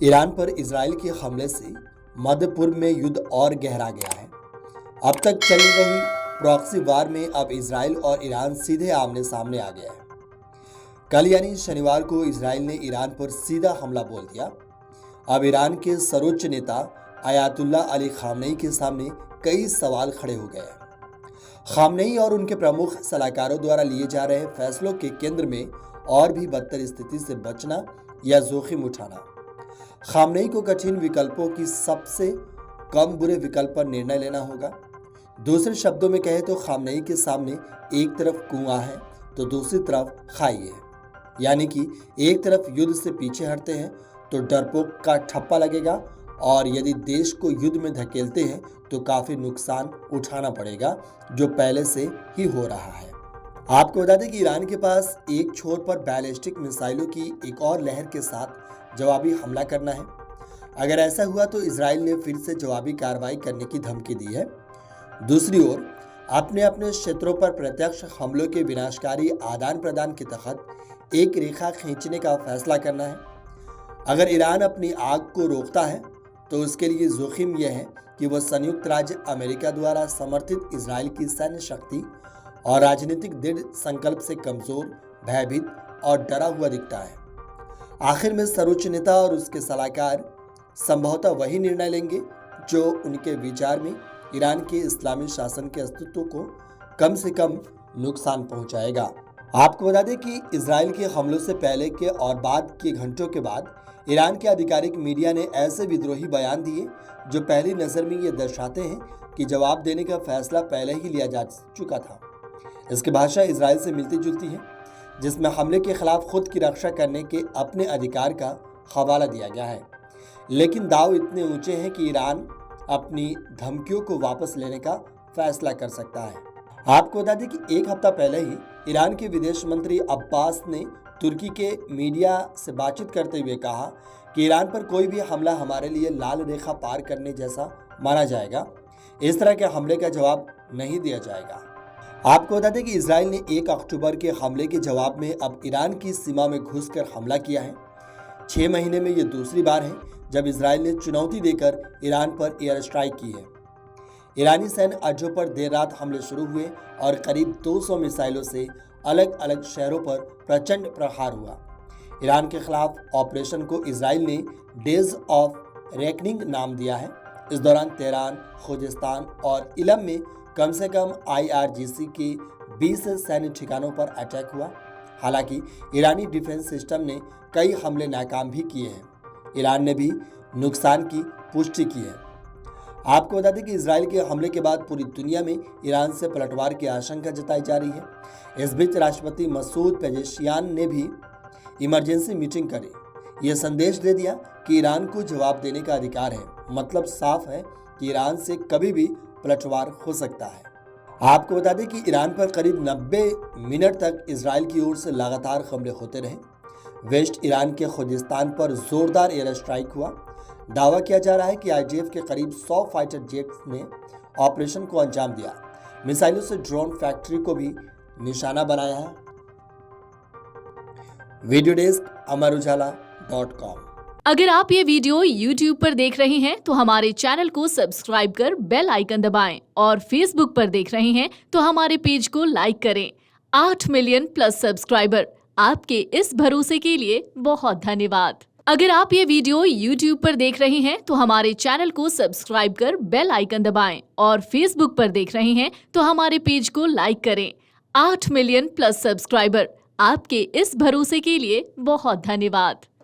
Iran पर Israel के हमले से मध्य पूर्व में युद्ध और गहरा गया है। अब तक चल रही प्रॉक्सी वार में अब इजराइल और ईरान सीधे आमने सामने आ गया है। कल यानी शनिवार को इजराइल ने ईरान पर सीधा हमला बोल दिया। अब ईरान के सर्वोच्च नेता अयातुल्ला अली खामनेई के सामने कई सवाल खड़े हो गए हैं। खामनेई और उनके प्रमुख सलाहकारों द्वारा लिए जा रहे फैसलों के केंद्र में और भी बदतर स्थिति से बचना या जोखिम उठाना। खामनेई को कठिन विकल्पों की सबसे कम बुरे विकल्प पर निर्णय लेना होगा। दूसरे शब्दों में कहे तो खामनेई के सामने एक तरफ कुआं है तो दूसरी तरफ खाई है, यानी कि एक तरफ युद्ध से पीछे हटते हैं तो डरपोक का ठप्पा लगेगा और यदि देश को युद्ध में धकेलते हैं तो काफी नुकसान उठाना पड़ेगा, जो पहले से ही हो रहा है। आपको बता दें कि ईरान के पास एक छोर पर बैलिस्टिक मिसाइलों की एक और लहर के साथ जवाबी हमला करना है। अगर ऐसा हुआ तो इजराइल ने फिर से जवाबी कार्रवाई करने की धमकी दी है। दूसरी ओर अपने अपने क्षेत्रों पर प्रत्यक्ष हमलों के विनाशकारी आदान प्रदान के तहत एक रेखा खींचने का फैसला करना है। अगर ईरान अपनी आग को रोकता है तो उसके लिए जोखिम यह है कि वह संयुक्त राज्य अमेरिका द्वारा समर्थित इजराइल की सैन्य शक्ति और राजनीतिक दृढ़ संकल्प से कमजोर, भयभीत और डरा हुआ दिखता है। आखिर में सर्वोच्च नेता और उसके सलाहकार संभवतः वही निर्णय लेंगे जो उनके विचार में ईरान के इस्लामी शासन के अस्तित्व को कम से कम नुकसान पहुंचाएगा। आपको बता दें कि इजराइल के हमलों से पहले के और बाद के घंटों के बाद ईरान के आधिकारिक मीडिया ने ऐसे विद्रोही बयान दिए जो पहली नज़र में ये दर्शाते हैं कि जवाब देने का फैसला पहले ही लिया जा चुका था। इसकी भाषा इजराइल से मिलती जुलती है, जिसमें हमले के खिलाफ खुद की रक्षा करने के अपने अधिकार का हवाला दिया गया है। लेकिन दाव इतने ऊंचे हैं कि ईरान अपनी धमकियों को वापस लेने का फैसला कर सकता है। आपको बता दें कि एक हफ्ता पहले ही ईरान के विदेश मंत्री अब्बास ने तुर्की के मीडिया से बातचीत करते हुए कहा कि ईरान पर कोई भी हमला हमारे लिए लाल रेखा पार करने जैसा माना जाएगा। इस तरह के हमले का जवाब नहीं दिया जाएगा। आपको बता दें कि इजराइल ने 1 अक्टूबर के हमले के जवाब में अब ईरान की सीमा में घुसकर हमला किया है। 6 महीने में ये दूसरी बार है जब इजराइल ने चुनौती देकर ईरान पर एयर स्ट्राइक की है। ईरानी सैन्य अड्डों पर देर रात हमले शुरू हुए और करीब 200 मिसाइलों से अलग अलग शहरों पर प्रचंड प्रहार हुआ। ईरान के खिलाफ ऑपरेशन को इजराइल ने डेज ऑफ रेकनिंग नाम दिया है। इस दौरान तेहरान, खुजिस्तान और इलम में कम से कम IRGC के 20 सैन्य ठिकानों पर अटैक हुआ। हालांकि ईरानी डिफेंस सिस्टम ने कई हमले नाकाम भी किए हैं। ईरान ने भी नुकसान की पुष्टि की है। आपको बता दें कि इजराइल के हमले के बाद पूरी दुनिया में ईरान से पलटवार की आशंका जताई जा रही है। इस बीच राष्ट्रपति मसूद पेजेशियान ने भी इमरजेंसी मीटिंग करी। यह संदेश दे दिया कि ईरान को जवाब देने का अधिकार है। मतलब साफ है कि ईरान से कभी भी पलटवार हो सकता है। आपको बता दें कि ईरान पर करीब 90 मिनट तक इजराइल की ओर से लगातार हमले होते रहे। वेस्ट ईरान के खुजिस्तान पर जोरदार एयर स्ट्राइक हुआ। दावा किया जा रहा है कि IDF के करीब 100 फाइटर जेट्स ने ऑपरेशन को अंजाम दिया। मिसाइलों से ड्रोन फैक्ट्री को भी निशाना बनाया है। वीडियो डेस्क अमरउजाला.com। अगर आप ये वीडियो YouTube पर देख रहे हैं तो हमारे चैनल को सब्सक्राइब कर बेल आइकन दबाएं और Facebook पर देख रहे हैं तो हमारे पेज को लाइक करें। 8 मिलियन प्लस सब्सक्राइबर, आपके इस भरोसे के लिए बहुत धन्यवाद। अगर आप ये वीडियो YouTube पर देख रहे हैं तो हमारे चैनल को सब्सक्राइब कर बेल आइकन दबाएं और Facebook पर देख रहे हैं तो हमारे पेज को लाइक करें। 8 मिलियन प्लस सब्सक्राइबर, आपके इस भरोसे के लिए बहुत धन्यवाद।